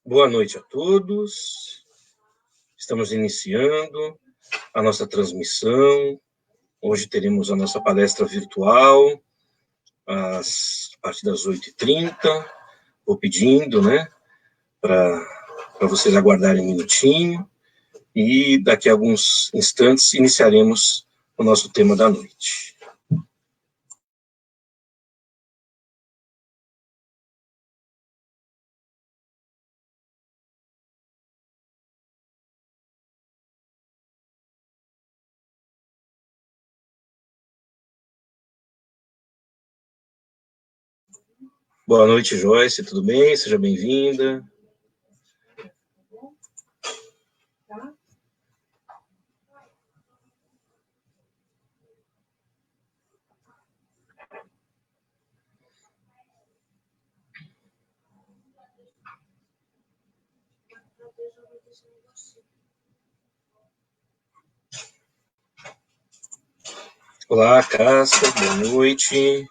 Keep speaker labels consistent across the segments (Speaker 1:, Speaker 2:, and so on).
Speaker 1: Boa noite a todos. Estamos iniciando a nossa transmissão. Hoje teremos a nossa palestra virtual a partir das 8h30. Vou pedindo, para vocês aguardarem um minutinho e daqui a alguns instantes iniciaremos o nosso tema da noite. Boa noite, Joyce, tudo bem? Seja bem-vinda. Olá, Cássia, boa noite.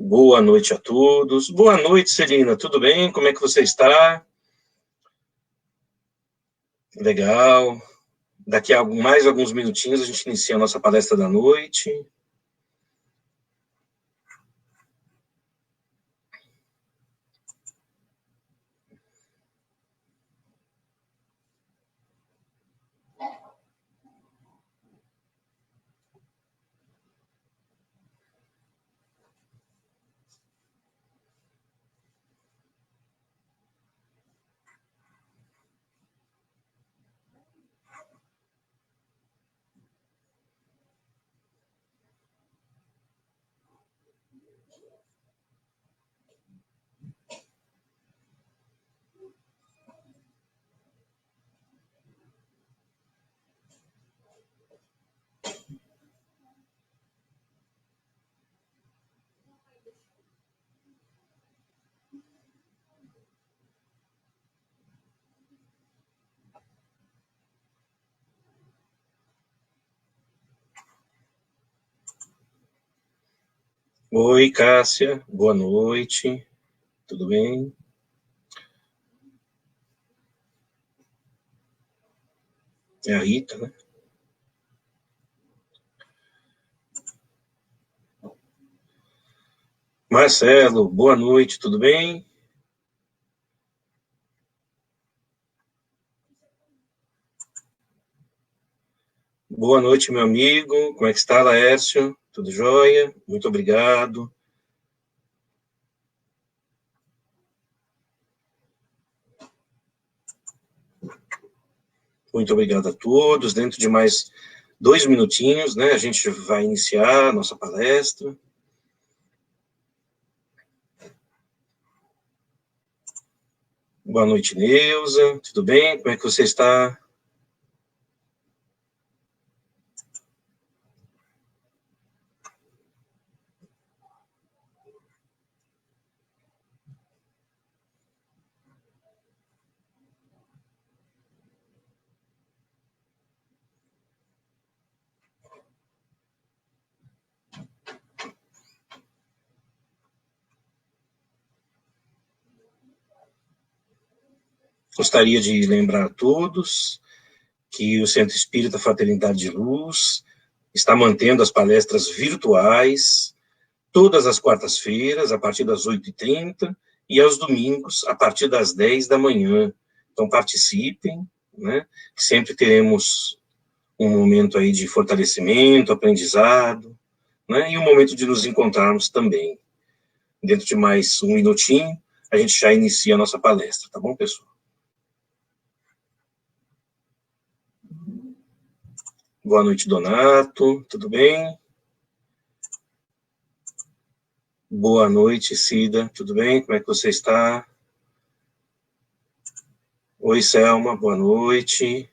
Speaker 1: Boa noite a todos. Boa noite, Celina. Tudo bem? Como é que você está? Legal. Daqui a mais alguns minutinhos a gente inicia a nossa palestra da noite. Oi, Cássia. Boa noite. Tudo bem? É a Rita, né? Marcelo, boa noite, tudo bem? Boa noite, meu amigo. Como é que está, Laércio? Tudo jóia? Muito obrigado. Muito obrigado a todos. Dentro de mais 2 minutinhos, a gente vai iniciar a nossa palestra. Boa noite, Neuza. Tudo bem? Como é que você está? Gostaria de lembrar a todos que o Centro Espírita Fraternidade de Luz está mantendo as palestras virtuais todas as quartas-feiras, a partir das 8h30, e aos domingos, a partir das 10 da manhã. Então, participem, que sempre teremos um momento aí de fortalecimento, aprendizado, e um momento de nos encontrarmos também. dentro de mais um minutinho, a gente já inicia a nossa palestra, tá bom, pessoal? Boa noite, Donato, tudo bem? Boa noite, Cida, tudo bem? Como é que você está? Oi, Selma, boa noite.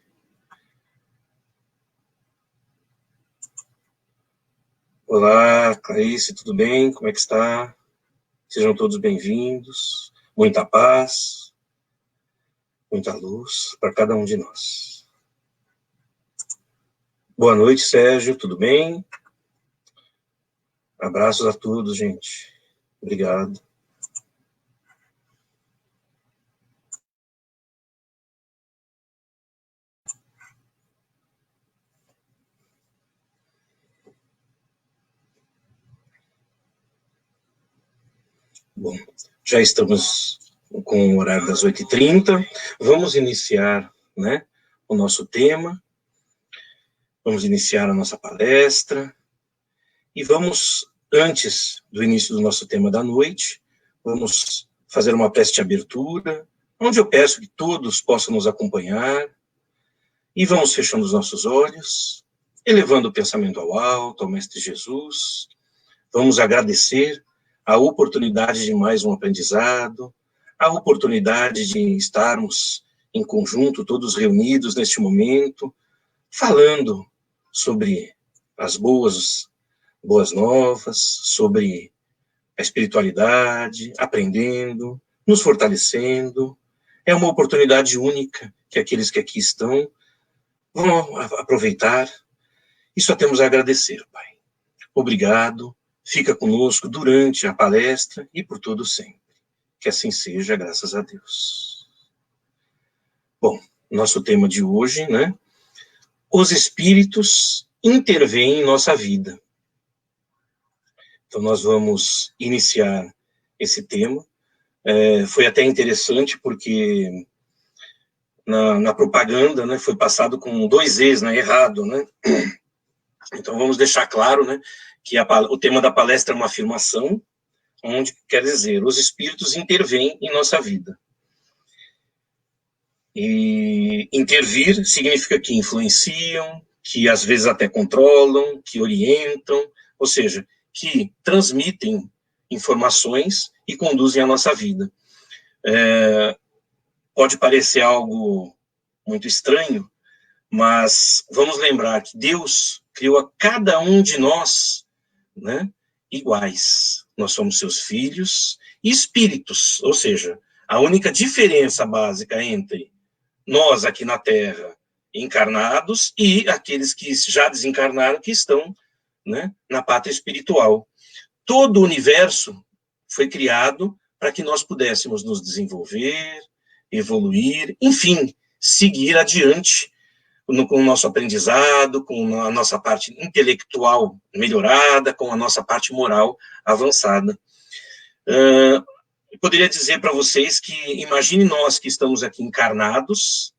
Speaker 1: Olá, Clarice, tudo bem? Como é que está? Sejam todos bem-vindos. Muita paz, muita luz para cada um de nós. Boa noite, Sérgio, tudo bem? Abraços a todos, gente. Obrigado. Bom, já estamos com o horário das 8h30. Vamos iniciar, né, o nosso tema. Vamos iniciar a nossa palestra. E vamos, antes do início do nosso tema da noite, vamos fazer uma prece de abertura, onde eu peço que todos possam nos acompanhar. E vamos fechando os nossos olhos, elevando o pensamento ao alto, ao Mestre Jesus. Vamos agradecer a oportunidade de mais um aprendizado, a oportunidade de estarmos em conjunto, todos reunidos neste momento, falando sobre as boas novas, sobre a espiritualidade, aprendendo, nos fortalecendo. É uma oportunidade única que aqueles que aqui estão vão aproveitar e só temos a agradecer, Pai. Obrigado, fica conosco durante a palestra e por todo sempre. Que assim seja, graças a Deus. Bom, nosso tema de hoje, né? Os espíritos intervêm em nossa vida. Então, nós vamos iniciar esse tema. Foi até interessante porque na propaganda, né, foi passado com 2 Es, né, errado, né? Então, vamos deixar claro, né, que o tema da palestra é uma afirmação, onde quer dizer, os espíritos intervêm em nossa vida. E intervir significa que influenciam, que às vezes até controlam, que orientam, ou seja, que transmitem informações e conduzem a nossa vida. Pode parecer algo muito estranho, mas vamos lembrar que Deus criou a cada um de nós, né, iguais. Nós somos seus filhos e espíritos, ou seja, a única diferença básica entre nós aqui na Terra, encarnados, e aqueles que já desencarnaram, que estão, né, na pátria espiritual. Todo o universo foi criado para que nós pudéssemos nos desenvolver, evoluir, enfim, seguir adiante com o nosso aprendizado, com a nossa parte intelectual melhorada, com a nossa parte moral avançada. Eu poderia dizer para vocês que, imagine nós que estamos aqui encarnados,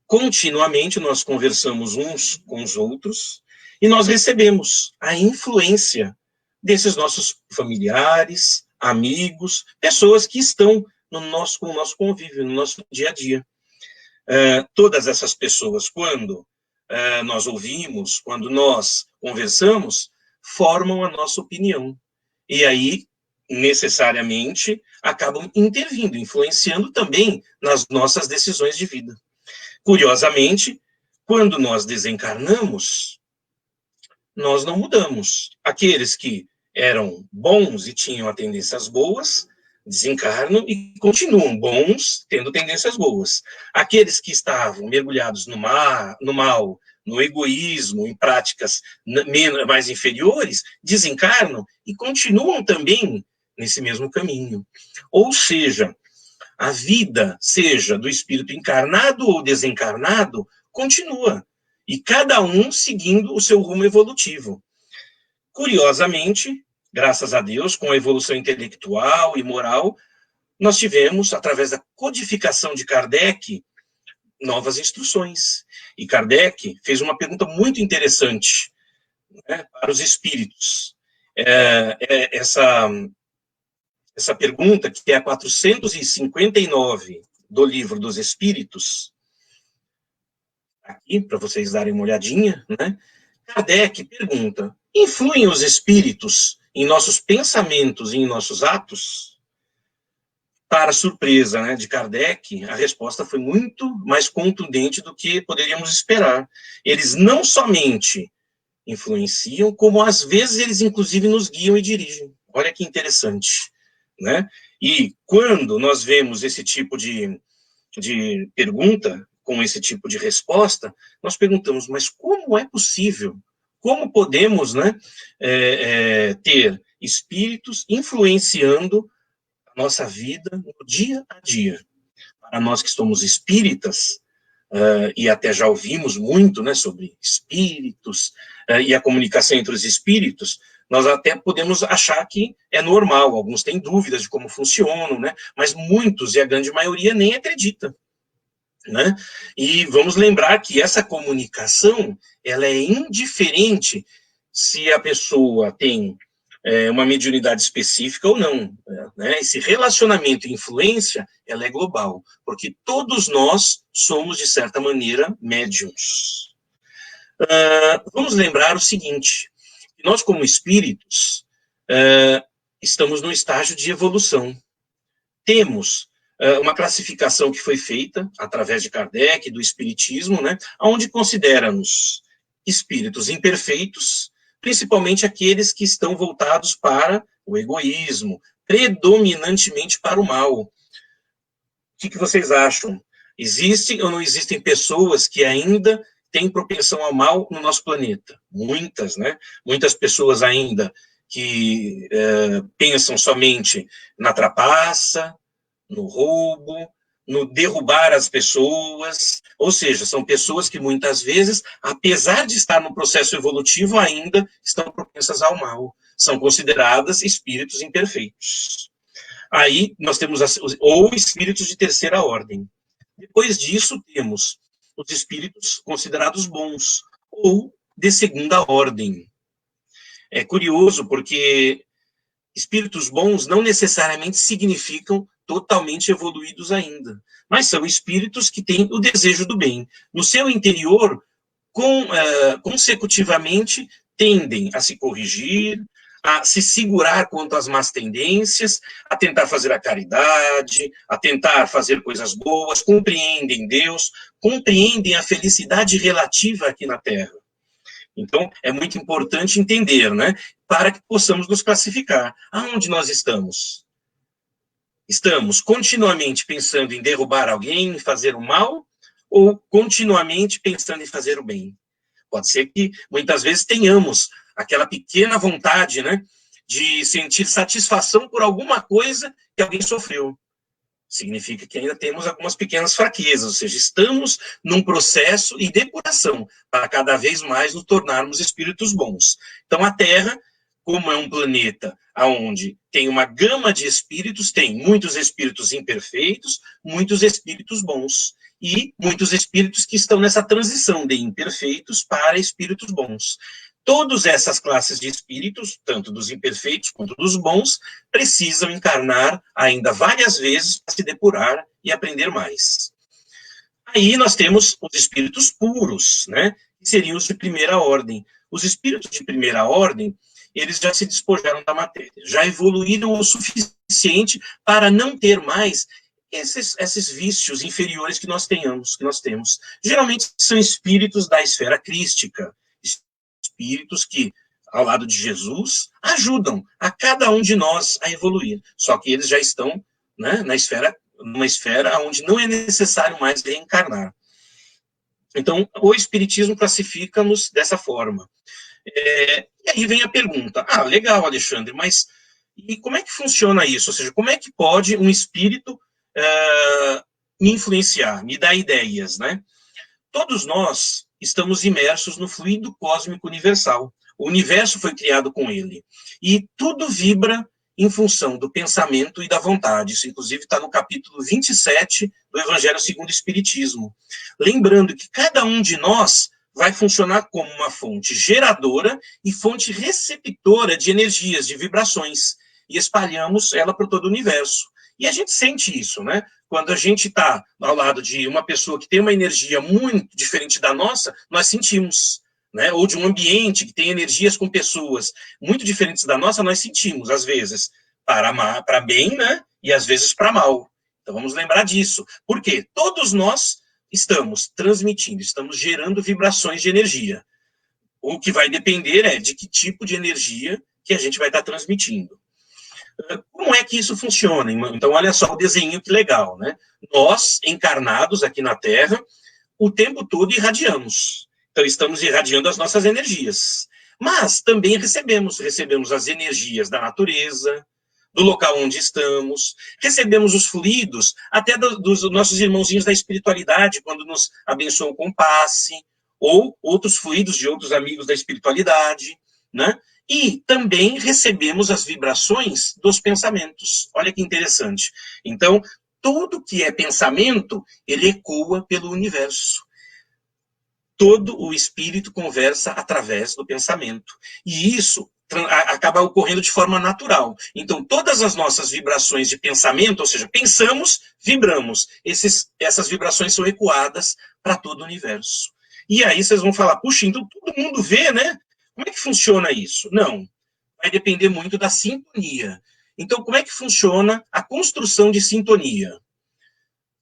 Speaker 1: continuamente nós conversamos uns com os outros, e nós recebemos a influência desses nossos familiares, amigos, pessoas que estão com o nosso convívio, no nosso dia a dia. Todas essas pessoas, quando nós ouvimos, quando nós conversamos, formam a nossa opinião. E aí, necessariamente, acabam intervindo, influenciando também nas nossas decisões de vida. Curiosamente, quando nós desencarnamos, nós não mudamos. Aqueles que eram bons e tinham tendências boas, desencarnam e continuam bons, tendo tendências boas. Aqueles que estavam mergulhados no mal, no egoísmo, em práticas mais inferiores, desencarnam e continuam também nesse mesmo caminho. Ou seja, a vida, seja do espírito encarnado ou desencarnado, continua. E cada um seguindo o seu rumo evolutivo. Curiosamente, graças a Deus, com a evolução intelectual e moral, nós tivemos, através da codificação de Kardec, novas instruções. E Kardec fez uma pergunta muito interessante, né, para os espíritos. essa pergunta, que é a 459 do Livro dos Espíritos, aqui, para vocês darem uma olhadinha, né? Kardec pergunta: influem os espíritos em nossos pensamentos e em nossos atos? Para surpresa, né, de Kardec, a resposta foi muito mais contundente do que poderíamos esperar. Eles não somente influenciam, como às vezes eles inclusive nos guiam e dirigem. Olha que interessante, né? E quando nós vemos esse tipo de pergunta, com esse tipo de resposta, nós perguntamos, mas como é possível? Como podemos, né, ter espíritos influenciando a nossa vida no dia a dia? Para nós que somos espíritas, e até já ouvimos muito, né, sobre espíritos, e a comunicação entre os espíritos, nós até podemos achar que é normal, alguns têm dúvidas de como funcionam, né, mas muitos, e a grande maioria, nem acredita, né? E vamos lembrar que essa comunicação, ela é indiferente se a pessoa tem uma mediunidade específica ou não, né? Esse relacionamento e influência, ela é global, porque todos nós somos, de certa maneira, médiums. Vamos lembrar o seguinte, que nós, como espíritos, estamos num estágio de evolução. Temos uma classificação que foi feita através de Kardec, do Espiritismo, né, onde considera-nos espíritos imperfeitos, principalmente aqueles que estão voltados para o egoísmo, predominantemente para o mal. O que vocês acham? Existem ou não existem pessoas que ainda têm propensão ao mal no nosso planeta? Muitas, né? Muitas pessoas ainda que pensam somente na trapaça, no roubo, no derrubar as pessoas, ou seja, são pessoas que muitas vezes, apesar de estar no processo evolutivo, ainda estão propensas ao mal, são consideradas espíritos imperfeitos. Aí nós temos, ou espíritos de terceira ordem. Depois disso, temos os espíritos considerados bons, ou de segunda ordem. É curioso, porque espíritos bons não necessariamente significam totalmente evoluídos ainda, mas são espíritos que têm o desejo do bem. No seu interior, consecutivamente, tendem a se corrigir, a se segurar quanto às más tendências, a tentar fazer a caridade, a tentar fazer coisas boas, compreendem Deus, compreendem a felicidade relativa aqui na Terra. Então, é muito importante entender, né, para que possamos nos classificar. Aonde nós estamos? Estamos continuamente pensando em derrubar alguém, em fazer o mal, ou continuamente pensando em fazer o bem? Pode ser que muitas vezes tenhamos aquela pequena vontade, né, de sentir satisfação por alguma coisa que alguém sofreu. Significa que ainda temos algumas pequenas fraquezas, ou seja, estamos num processo de depuração para cada vez mais nos tornarmos espíritos bons. Então, a Terra, como é um planeta onde tem uma gama de espíritos, tem muitos espíritos imperfeitos, muitos espíritos bons, e muitos espíritos que estão nessa transição de imperfeitos para espíritos bons. Todas essas classes de espíritos, tanto dos imperfeitos quanto dos bons, precisam encarnar ainda várias vezes para se depurar e aprender mais. Aí nós temos os espíritos puros, né, que seriam os de primeira ordem. Os espíritos de primeira ordem, eles já se despojaram da matéria, já evoluíram o suficiente para não ter mais esses vícios inferiores que nós temos. Geralmente são espíritos da esfera crística, espíritos que, ao lado de Jesus, ajudam a cada um de nós a evoluir. Só que eles já estão, né, numa esfera onde não é necessário mais reencarnar. Então, o Espiritismo classifica-nos dessa forma. E aí vem a pergunta: legal, Alexandre, mas e como é que funciona isso? Ou seja, como é que pode um espírito me influenciar, me dar ideias, né? Todos nós estamos imersos no fluido cósmico universal. O universo foi criado com ele. E tudo vibra em função do pensamento e da vontade. Isso, inclusive, está no capítulo 27 do Evangelho segundo o Espiritismo. Lembrando que cada um de nós vai funcionar como uma fonte geradora e fonte receptora de energias, de vibrações, e espalhamos ela para todo o universo. E a gente sente isso, né? Quando a gente está ao lado de uma pessoa que tem uma energia muito diferente da nossa, nós sentimos, né? Ou de um ambiente que tem energias com pessoas muito diferentes da nossa, nós sentimos, às vezes, para bem, né? E às vezes para mal. Então vamos lembrar disso. Por quê? Todos nós estamos transmitindo, estamos gerando vibrações de energia. O que vai depender é de que tipo de energia que a gente vai estar transmitindo. Como é que isso funciona? Então, olha só o desenho que legal, né? Nós, encarnados aqui na Terra, o tempo todo irradiamos. Então, estamos irradiando as nossas energias. Mas também recebemos as energias da natureza, do local onde estamos, recebemos os fluidos até dos nossos irmãozinhos da espiritualidade, quando nos abençoam com passe, ou outros fluidos de outros amigos da espiritualidade, né? E também recebemos as vibrações dos pensamentos. Olha que interessante. Então, tudo que é pensamento, ele ecoa pelo universo. Todo o espírito conversa através do pensamento. E isso acaba ocorrendo de forma natural. Então, todas as nossas vibrações de pensamento, ou seja, pensamos, vibramos. Essas vibrações são ecoadas para todo o universo. E aí vocês vão falar, puxa, então todo mundo vê, né? Como é que funciona isso? Não. Vai depender muito da sintonia. Então, como é que funciona a construção de sintonia?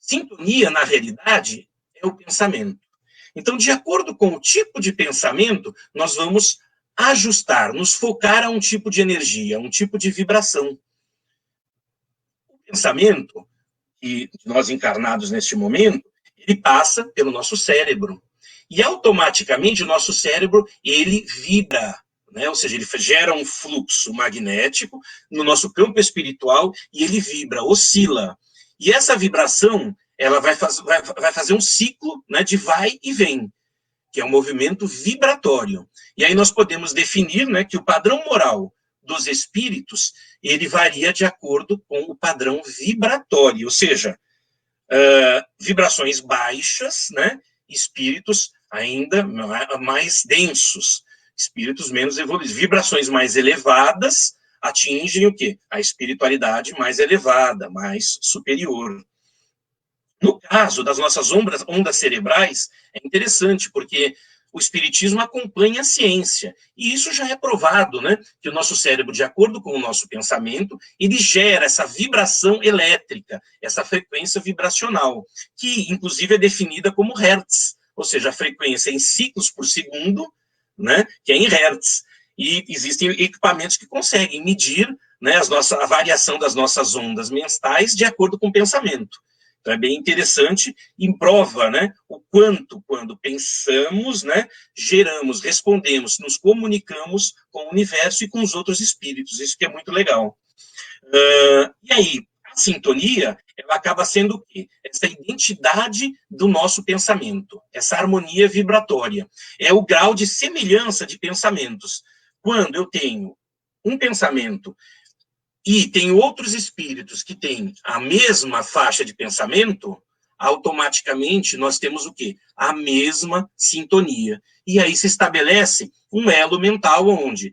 Speaker 1: Sintonia, na realidade, é o pensamento. Então, de acordo com o tipo de pensamento, nós vamos ajustar, nos focar a um tipo de energia, um tipo de vibração. O pensamento, que nós encarnados neste momento, ele passa pelo nosso cérebro. E automaticamente o nosso cérebro, ele vibra, né? Ou seja, ele gera um fluxo magnético no nosso campo espiritual e ele vibra, oscila. E essa vibração, ela vai fazer um ciclo, né, de vai e vem, que é um movimento vibratório. E aí nós podemos definir, né, que o padrão moral dos espíritos, ele varia de acordo com o padrão vibratório, ou seja, vibrações baixas, né, espíritos ainda mais densos, espíritos menos evoluídos. Vibrações mais elevadas atingem o quê? A espiritualidade mais elevada, mais superior. No caso das nossas ondas cerebrais, é interessante, porque o espiritismo acompanha a ciência, e isso já é provado, né, que o nosso cérebro, de acordo com o nosso pensamento, ele gera essa vibração elétrica, essa frequência vibracional, que inclusive é definida como hertz, ou seja, a frequência em ciclos por segundo, né, que é em hertz, e existem equipamentos que conseguem medir, né, a variação das nossas ondas mentais de acordo com o pensamento. Então, é bem interessante e prova, né, o quanto, quando pensamos, né, geramos, respondemos, nos comunicamos com o universo e com os outros espíritos. Isso que é muito legal. E aí, a sintonia, ela acaba sendo o quê? Essa identidade do nosso pensamento, essa harmonia vibratória. É o grau de semelhança de pensamentos. Quando eu tenho um pensamento e tem outros espíritos que têm a mesma faixa de pensamento, automaticamente nós temos o quê? A mesma sintonia. E aí se estabelece um elo mental onde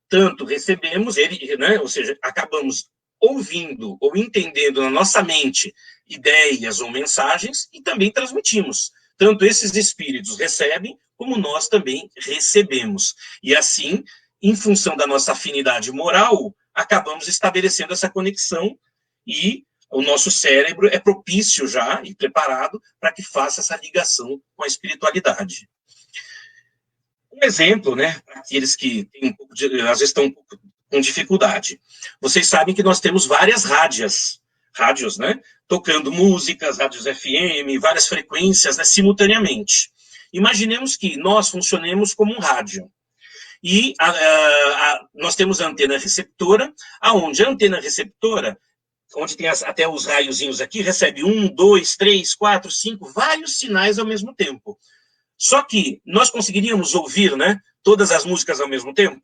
Speaker 1: tanto recebemos, né, ou seja, acabamos ouvindo ou entendendo na nossa mente ideias ou mensagens e também transmitimos. Tanto esses espíritos recebem, como nós também recebemos. E assim, em função da nossa afinidade moral, acabamos estabelecendo essa conexão e o nosso cérebro é propício já e preparado para que faça essa ligação com a espiritualidade. Um exemplo, né, para aqueles que têm às vezes estão um pouco com dificuldade. Vocês sabem que nós temos várias rádios, né, tocando músicas, rádios FM, várias frequências, né, simultaneamente. Imaginemos que nós funcionemos como um rádio. E nós temos a antena receptora, aonde a antena receptora, onde tem até os raiozinhos aqui, recebe 1, 2, 3, 4, 5, vários sinais ao mesmo tempo. Só que nós conseguiríamos ouvir, né, todas as músicas ao mesmo tempo?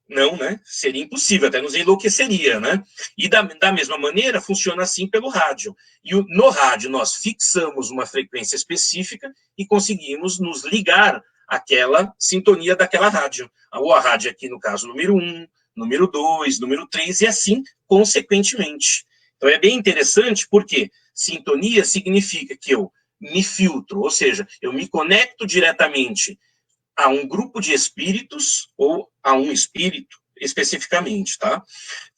Speaker 1: Não, né? Seria impossível, até nos enlouqueceria, né? E da mesma maneira, funciona assim pelo rádio. E no rádio, nós fixamos uma frequência específica e conseguimos nos ligar àquela sintonia daquela rádio. Ou a rádio aqui, no caso, número 1, número 2, número 3, e assim, consequentemente. Então, é bem interessante, porque sintonia significa que eu me filtro, ou seja, eu me conecto diretamente a um grupo de espíritos ou a um espírito especificamente, tá?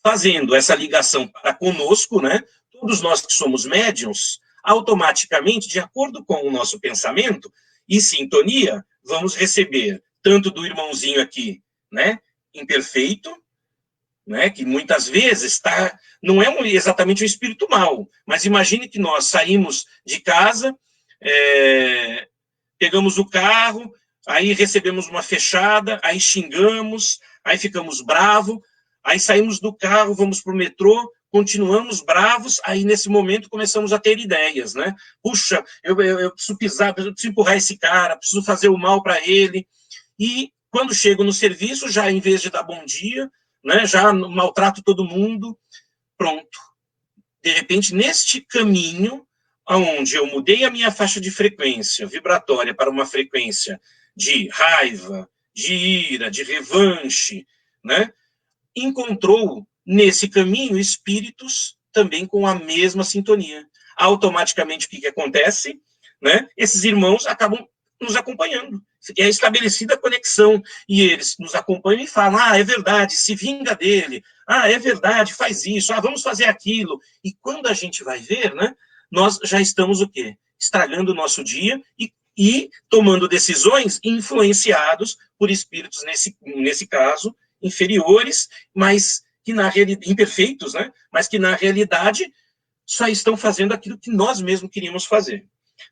Speaker 1: Fazendo essa ligação para conosco, né? Todos nós que somos médiums, automaticamente, de acordo com o nosso pensamento e sintonia, vamos receber tanto do irmãozinho aqui, né? Imperfeito, né? Que muitas vezes não é exatamente um espírito mau, mas imagine que nós saímos de casa, pegamos o carro, aí recebemos uma fechada, aí xingamos, aí ficamos bravos, aí saímos do carro, vamos para o metrô, continuamos bravos, aí nesse momento começamos a ter ideias, né? Puxa, eu preciso pisar, eu preciso empurrar esse cara, preciso fazer o mal para ele. E quando chego no serviço, já em vez de dar bom dia, né, já maltrato todo mundo, pronto. De repente, neste caminho, onde eu mudei a minha faixa de frequência vibratória para uma frequência de raiva, de ira, de revanche, né? Encontrou nesse caminho espíritos também com a mesma sintonia. Automaticamente, o que acontece? Né? Esses irmãos acabam nos acompanhando. É estabelecida a conexão, e eles nos acompanham e falam, é verdade, se vinga dele, é verdade, faz isso, vamos fazer aquilo. E quando a gente vai ver, né, nós já estamos o quê? Estragando o nosso dia e tomando decisões influenciados por espíritos, nesse caso, inferiores, mas que na realidade, imperfeitos, né? Mas que na realidade só estão fazendo aquilo que nós mesmos queríamos fazer.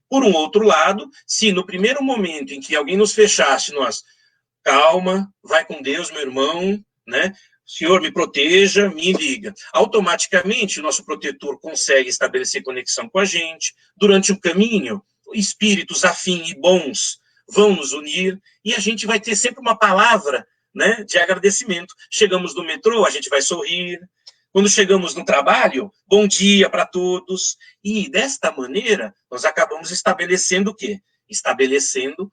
Speaker 1: Por um outro lado, se no primeiro momento em que alguém nos fechasse, nós, calma, vai com Deus, meu irmão, né? Senhor, me proteja, me liga. Automaticamente, o nosso protetor consegue estabelecer conexão com a gente. Durante o caminho, espíritos afins e bons vão nos unir, e a gente vai ter sempre uma palavra, né, de agradecimento. Chegamos no metrô, a gente vai sorrir. Quando chegamos no trabalho, bom dia para todos. E desta maneira, nós acabamos estabelecendo o quê? Estabelecendo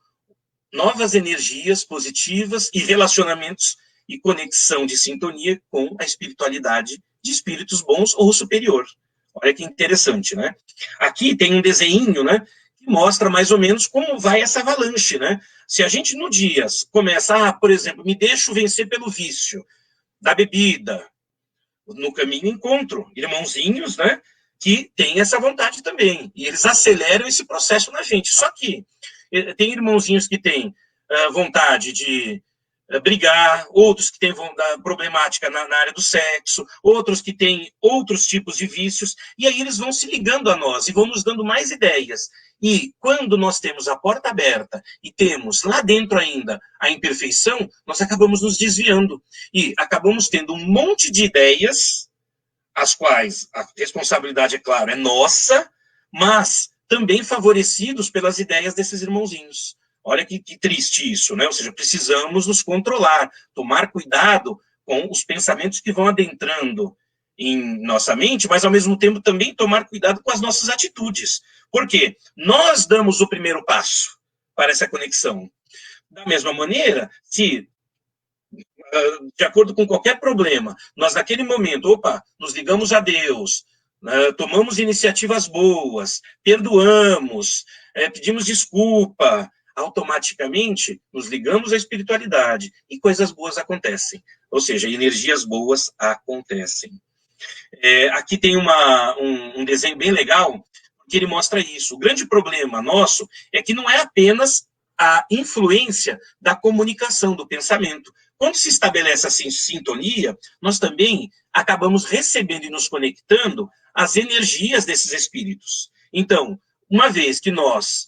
Speaker 1: novas energias positivas e relacionamentos e conexão de sintonia com a espiritualidade de espíritos bons ou superior. Olha que interessante, né? Aqui tem um desenho, né, que mostra mais ou menos como vai essa avalanche, né? Se a gente no dia começa, por exemplo, me deixo vencer pelo vício da bebida, no caminho encontro irmãozinhos, né, que têm essa vontade também, e eles aceleram esse processo na gente. Só que tem irmãozinhos que têm vontade de brigar, outros que têm problemática na área do sexo, outros que têm outros tipos de vícios, e aí eles vão se ligando a nós e vão nos dando mais ideias. E quando nós temos a porta aberta e temos lá dentro ainda a imperfeição, nós acabamos nos desviando e acabamos tendo um monte de ideias, as quais a responsabilidade, é claro, é nossa, mas também favorecidos pelas ideias desses irmãozinhos. Olha que triste isso, né? Ou seja, precisamos nos controlar, tomar cuidado com os pensamentos que vão adentrando em nossa mente, mas ao mesmo tempo também tomar cuidado com as nossas atitudes. Por quê? Nós damos o primeiro passo para essa conexão. Da mesma maneira, se, de acordo com qualquer problema, nós naquele momento, nos ligamos a Deus, tomamos iniciativas boas, perdoamos, pedimos desculpa, automaticamente nos ligamos à espiritualidade e coisas boas acontecem. Ou seja, energias boas acontecem. Aqui tem um desenho bem legal, que ele mostra isso. O grande problema nosso é que não é apenas a influência da comunicação, do pensamento. Quando se estabelece assim sintonia, nós também acabamos recebendo e nos conectando às energias desses espíritos. Então, uma vez que nós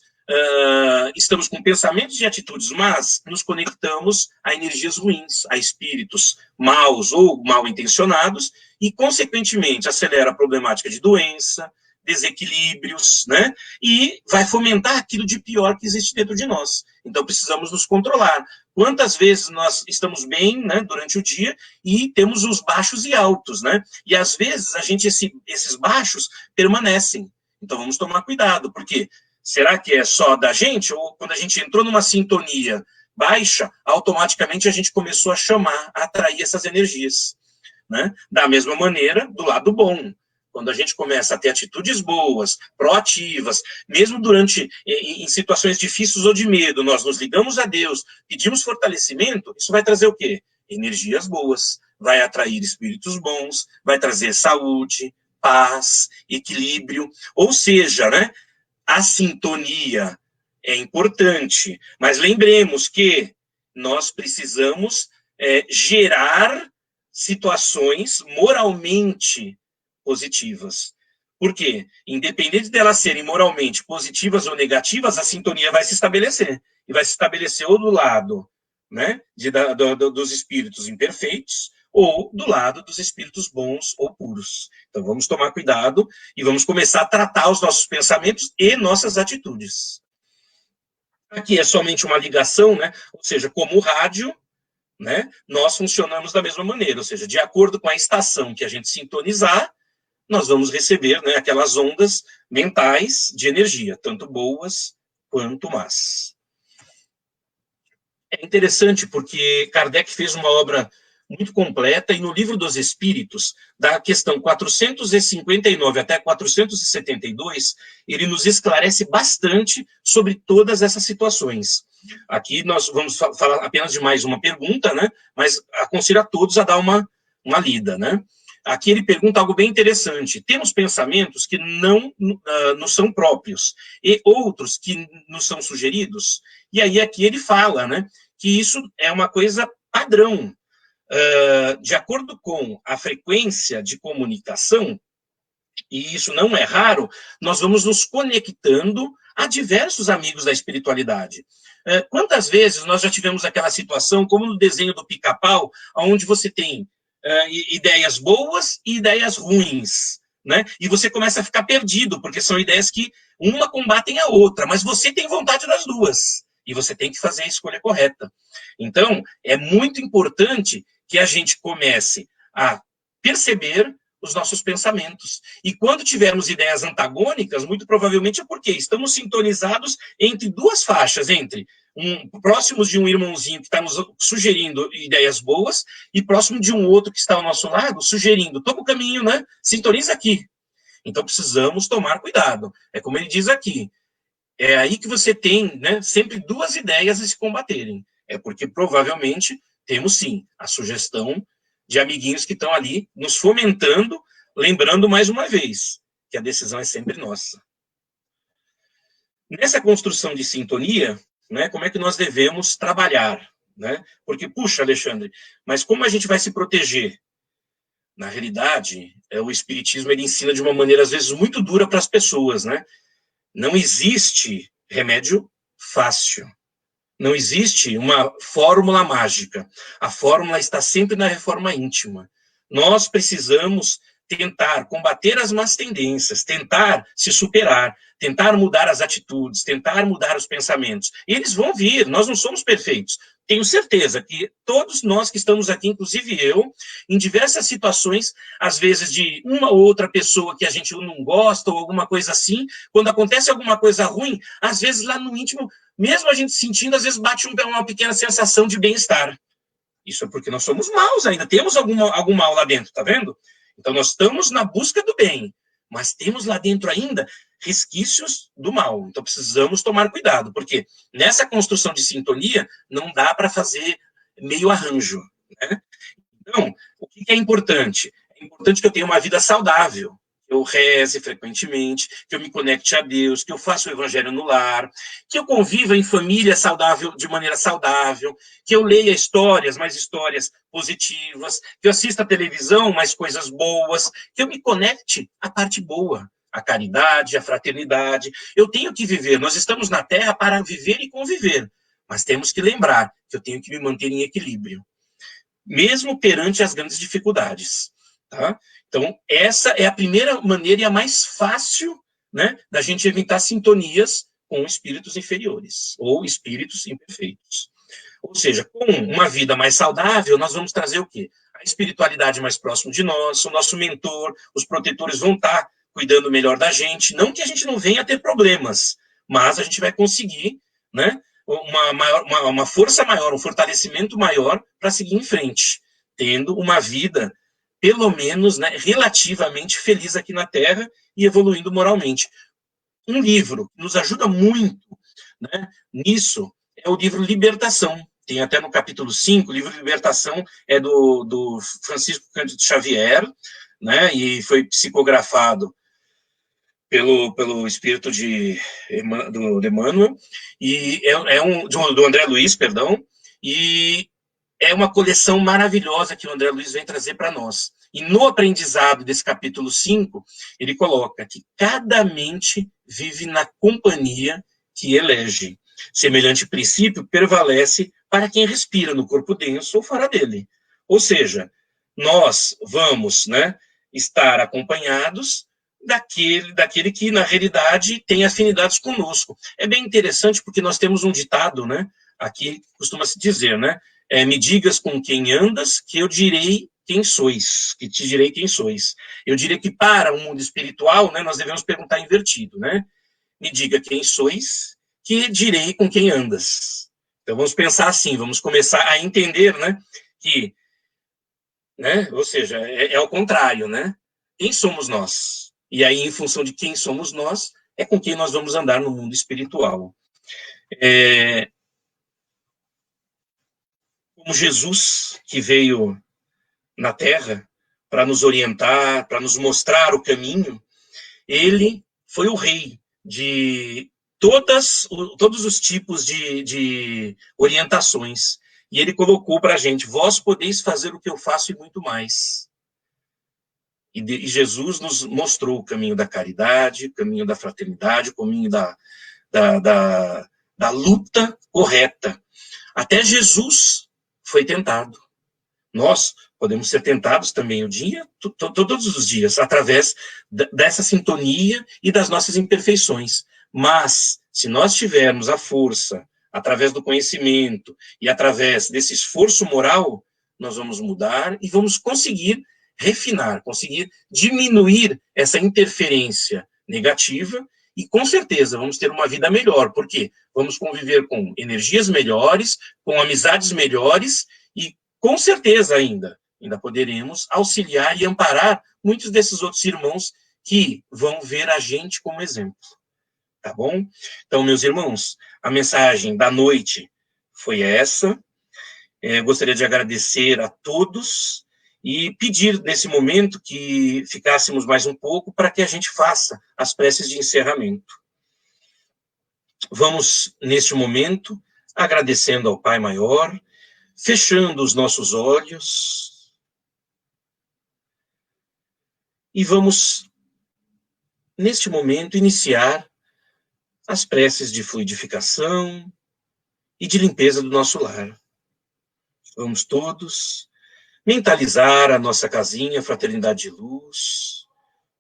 Speaker 1: estamos com pensamentos e atitudes más, nos conectamos a energias ruins, a espíritos maus ou mal intencionados, e, consequentemente, acelera a problemática de doença, desequilíbrios, né? E vai fomentar aquilo de pior que existe dentro de nós. Então precisamos nos controlar. Quantas vezes nós estamos bem, né, durante o dia e temos os baixos e altos, né? E às vezes esses baixos permanecem. Então vamos tomar cuidado, porque será que é só da gente ou quando a gente entrou numa sintonia baixa, automaticamente a gente começou a chamar, a atrair essas energias, né? Da mesma maneira, do lado bom. Quando a gente começa a ter atitudes boas, proativas, mesmo em situações difíceis ou de medo, nós nos ligamos a Deus, pedimos fortalecimento, isso vai trazer o quê? Energias boas, vai atrair espíritos bons, vai trazer saúde, paz, equilíbrio, ou seja, né, a sintonia é importante, mas lembremos que nós precisamos gerar situações moralmente positivas. Por quê? Independente delas serem moralmente positivas ou negativas, a sintonia vai se estabelecer. E vai se estabelecer ou do lado, né, dos espíritos imperfeitos, ou do lado dos espíritos bons ou puros. Então vamos tomar cuidado e vamos começar a tratar os nossos pensamentos e nossas atitudes. Aqui é somente uma ligação, né? Ou seja, como o rádio, né, nós funcionamos da mesma maneira, ou seja, de acordo com a estação que a gente sintonizar, nós vamos receber, né, aquelas ondas mentais de energia, tanto boas quanto más. É interessante porque Kardec fez uma obra muito completa e no Livro dos Espíritos, da questão 459 até 472, ele nos esclarece bastante sobre todas essas situações. Aqui nós vamos falar apenas de mais uma pergunta, né, mas aconselho a todos a dar uma lida, né. Aqui ele pergunta algo bem interessante. Temos pensamentos que não nos são próprios e outros que nos são sugeridos? E aí aqui ele fala, né, que isso é uma coisa padrão. De acordo com a frequência de comunicação, e isso não é raro, nós vamos nos conectando a diversos amigos da espiritualidade. Quantas vezes nós já tivemos aquela situação, como no desenho do Pica-Pau, onde você tem ideias boas e ideias ruins, né? E você começa a ficar perdido, porque são ideias que uma combatem a outra, mas você tem vontade das duas, e você tem que fazer a escolha correta. Então, é muito importante que a gente comece a perceber os nossos pensamentos. E quando tivermos ideias antagônicas, muito provavelmente é porque estamos sintonizados entre duas faixas, próximos de um irmãozinho que está nos sugerindo ideias boas e próximo de um outro que está ao nosso lado sugerindo, toma o caminho, né? Sintoniza aqui. Então precisamos tomar cuidado. É como ele diz aqui, é aí que você tem, né, sempre duas ideias a se combaterem. É porque provavelmente temos sim a sugestão de amiguinhos que estão ali nos fomentando, lembrando mais uma vez que a decisão é sempre nossa. Nessa construção de sintonia, né, como é que nós devemos trabalhar? Né? Porque, puxa, Alexandre, mas como a gente vai se proteger? Na realidade, o Espiritismo ele ensina de uma maneira, às vezes, muito dura para as pessoas. Né? Não existe remédio fácil. Não existe uma fórmula mágica. A fórmula está sempre na reforma íntima. Nós precisamos tentar combater as más tendências, tentar se superar, tentar mudar as atitudes, tentar mudar os pensamentos. E eles vão vir, nós não somos perfeitos. Tenho certeza que todos nós que estamos aqui, inclusive eu, em diversas situações, às vezes de uma ou outra pessoa que a gente não gosta ou alguma coisa assim, quando acontece alguma coisa ruim, às vezes lá no íntimo, mesmo a gente sentindo, às vezes bate uma pequena sensação de bem-estar. Isso é porque nós somos maus ainda, temos algum mal lá dentro, tá vendo? Então nós estamos na busca do bem, mas temos lá dentro ainda resquícios do mal. Então precisamos tomar cuidado, porque nessa construção de sintonia não dá para fazer meio arranjo. Né? Então, o que é importante? É importante que eu tenha uma vida saudável, que eu reze frequentemente, que eu me conecte a Deus, que eu faça o evangelho no lar, que eu conviva em família saudável, de maneira saudável, que eu leia histórias, mais histórias positivas, que eu assista a televisão, mais coisas boas, que eu me conecte à parte boa, a caridade, a fraternidade. Eu tenho que viver, nós estamos na Terra para viver e conviver, mas temos que lembrar que eu tenho que me manter em equilíbrio, mesmo perante as grandes dificuldades. tá? Então, essa é a primeira maneira e a mais fácil, né, da gente evitar sintonias com espíritos inferiores ou espíritos imperfeitos. Ou seja, com uma vida mais saudável, nós vamos trazer o quê? A espiritualidade mais próxima de nós, o nosso mentor, os protetores vão estar cuidando melhor da gente. Não que a gente não venha a ter problemas, mas a gente vai conseguir, né, uma força maior, um fortalecimento maior para seguir em frente, tendo uma vida, pelo menos, né, relativamente feliz aqui na Terra e evoluindo moralmente. Um livro que nos ajuda muito, né, nisso é o livro Libertação. Tem até no capítulo 5, o livro Libertação é do Francisco Cândido Xavier, né, e foi psicografado pelo espírito do Emmanuel, e do André Luiz, perdão, e é uma coleção maravilhosa que o André Luiz vem trazer para nós. E no aprendizado desse capítulo 5, ele coloca que cada mente vive na companhia que elege. Semelhante princípio prevalece para quem respira no corpo denso ou fora dele. Ou seja, nós vamos, né, estar acompanhados daquele que, na realidade, tem afinidades conosco. É bem interessante porque nós temos um ditado, né, aqui costuma-se dizer, né, me digas com quem andas, que eu direi quem sois, que te direi quem sois. Eu diria que para o mundo espiritual, né, nós devemos perguntar invertido, né? Me diga quem sois, que direi com quem andas. Então vamos pensar assim, vamos começar a entender, né, que, né, ou seja, é ao contrário, né? Quem somos nós? E aí, em função de quem somos nós, é com quem nós vamos andar no mundo espiritual. Como Jesus, que veio na Terra para nos orientar, para nos mostrar o caminho, ele foi o rei de todos os tipos de orientações. E ele colocou para a gente, vós podeis fazer o que eu faço e muito mais. E Jesus nos mostrou o caminho da caridade, o caminho da fraternidade, o caminho da luta correta. Até Jesus foi tentado. Nós podemos ser tentados também o dia, todos os dias, através dessa sintonia e das nossas imperfeições. Mas, se nós tivermos a força, através do conhecimento e através desse esforço moral, nós vamos mudar e vamos conseguir refinar, conseguir diminuir essa interferência negativa e, com certeza, vamos ter uma vida melhor, porque vamos conviver com energias melhores, com amizades melhores e, com certeza, ainda poderemos auxiliar e amparar muitos desses outros irmãos que vão ver a gente como exemplo. Tá bom? Então, meus irmãos, a mensagem da noite foi essa. Gostaria de agradecer a todos e pedir, nesse momento, que ficássemos mais um pouco para que a gente faça as preces de encerramento. Vamos, neste momento, agradecendo ao Pai Maior, fechando os nossos olhos e vamos, neste momento, iniciar as preces de fluidificação e de limpeza do nosso lar. Vamos todos mentalizar a nossa casinha, Fraternidade de Luz,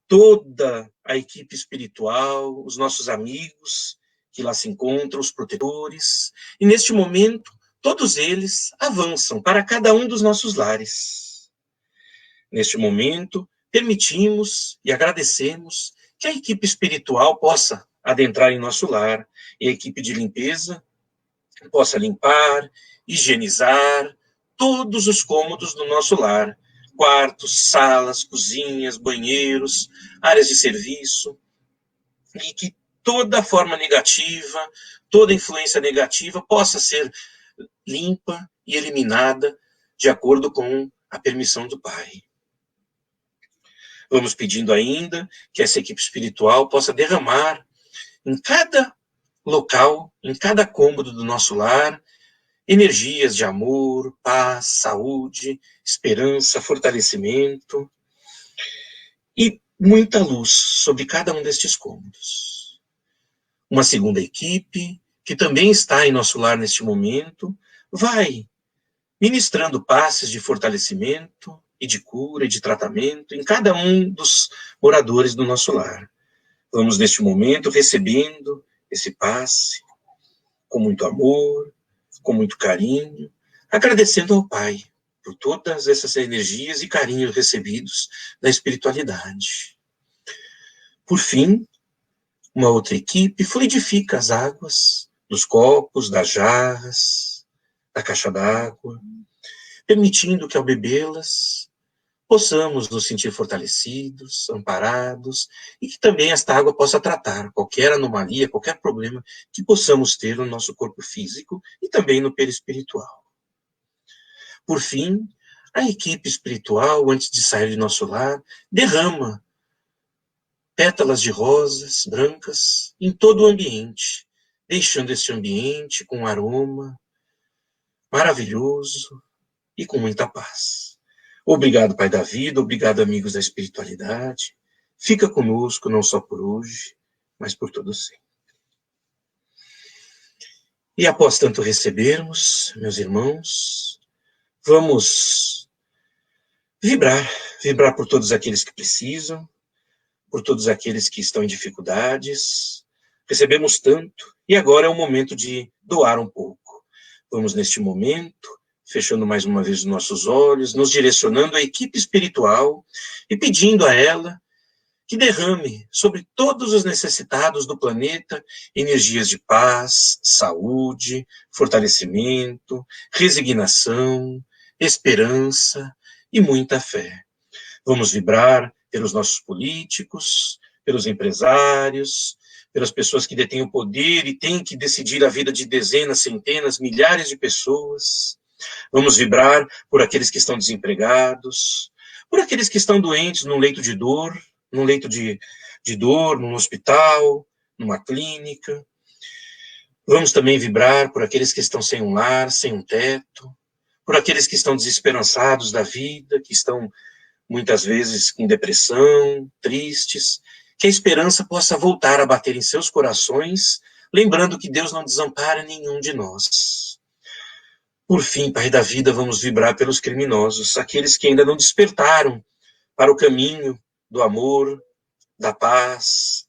Speaker 1: toda a equipe espiritual, os nossos amigos que lá se encontram, os protetores, e neste momento, todos eles avançam para cada um dos nossos lares. Neste momento, permitimos e agradecemos que a equipe espiritual possa adentrar em nosso lar, e a equipe de limpeza possa limpar, higienizar todos os cômodos do nosso lar, quartos, salas, cozinhas, banheiros, áreas de serviço, e que toda forma negativa, toda influência negativa possa ser limpa e eliminada de acordo com a permissão do Pai. Vamos pedindo ainda que essa equipe espiritual possa derramar em cada local, em cada cômodo do nosso lar, energias de amor, paz, saúde, esperança, fortalecimento e muita luz sobre cada um destes cômodos. Uma segunda equipe, que também está em nosso lar neste momento, vai ministrando passes de fortalecimento e de cura e de tratamento em cada um dos moradores do nosso lar. Vamos, neste momento, recebendo esse passe com muito amor, com muito carinho, agradecendo ao Pai por todas essas energias e carinhos recebidos da espiritualidade. Por fim, uma outra equipe fluidifica as águas dos copos, das jarras, da caixa d'água, permitindo que ao bebê-las possamos nos sentir fortalecidos, amparados, e que também esta água possa tratar qualquer anomalia, qualquer problema que possamos ter no nosso corpo físico e também no perispiritual. Por fim, a equipe espiritual, antes de sair de nosso lar, derrama pétalas de rosas brancas em todo o ambiente, deixando esse ambiente com um aroma maravilhoso e com muita paz. Obrigado, Pai da vida, obrigado, amigos da espiritualidade. Fica conosco, não só por hoje, mas por todo sempre. E após tanto recebermos, meus irmãos, vamos vibrar por todos aqueles que precisam, por todos aqueles que estão em dificuldades. Recebemos tanto, e agora é o momento de doar um pouco. Vamos, neste momento, fechando mais uma vez os nossos olhos, nos direcionando à equipe espiritual e pedindo a ela que derrame sobre todos os necessitados do planeta energias de paz, saúde, fortalecimento, resignação, esperança e muita fé. Vamos vibrar pelos nossos políticos, pelos empresários, pelas pessoas que detêm o poder e têm que decidir a vida de dezenas, centenas, milhares de pessoas. Vamos vibrar por aqueles que estão desempregados, por aqueles que estão doentes num leito de dor, num hospital, numa clínica. Vamos também vibrar por aqueles que estão sem um lar, sem um teto, por aqueles que estão desesperançados da vida, que estão muitas vezes com depressão, tristes, que a esperança possa voltar a bater em seus corações, lembrando que Deus não desampara nenhum de nós. Por fim, Pai da vida, vamos vibrar pelos criminosos, aqueles que ainda não despertaram para o caminho do amor, da paz,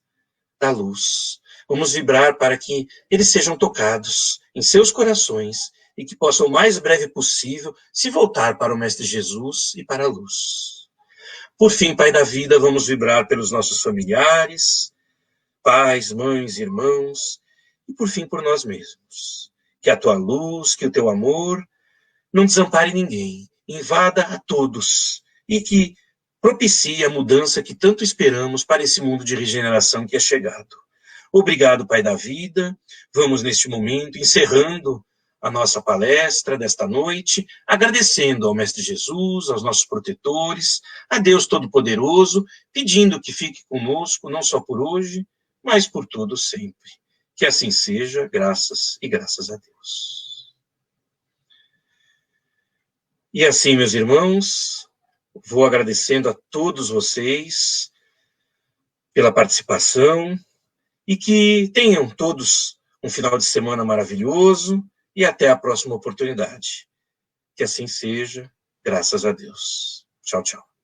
Speaker 1: da luz. Vamos vibrar para que eles sejam tocados em seus corações e que possam o mais breve possível se voltar para o Mestre Jesus e para a luz. Por fim, Pai da vida, vamos vibrar pelos nossos familiares, pais, mães, irmãos, e por fim por nós mesmos. Que a tua luz, que o teu amor não desampare ninguém, invada a todos e que propicie a mudança que tanto esperamos para esse mundo de regeneração que é chegado. Obrigado, Pai da vida. Vamos, neste momento, encerrando a nossa palestra desta noite, agradecendo ao Mestre Jesus, aos nossos protetores, a Deus Todo-Poderoso, pedindo que fique conosco, não só por hoje, mas por todo sempre. Que assim seja, graças e graças a Deus. E assim, meus irmãos, vou agradecendo a todos vocês pela participação e que tenham todos um final de semana maravilhoso e até a próxima oportunidade. Que assim seja, graças a Deus. Tchau, tchau.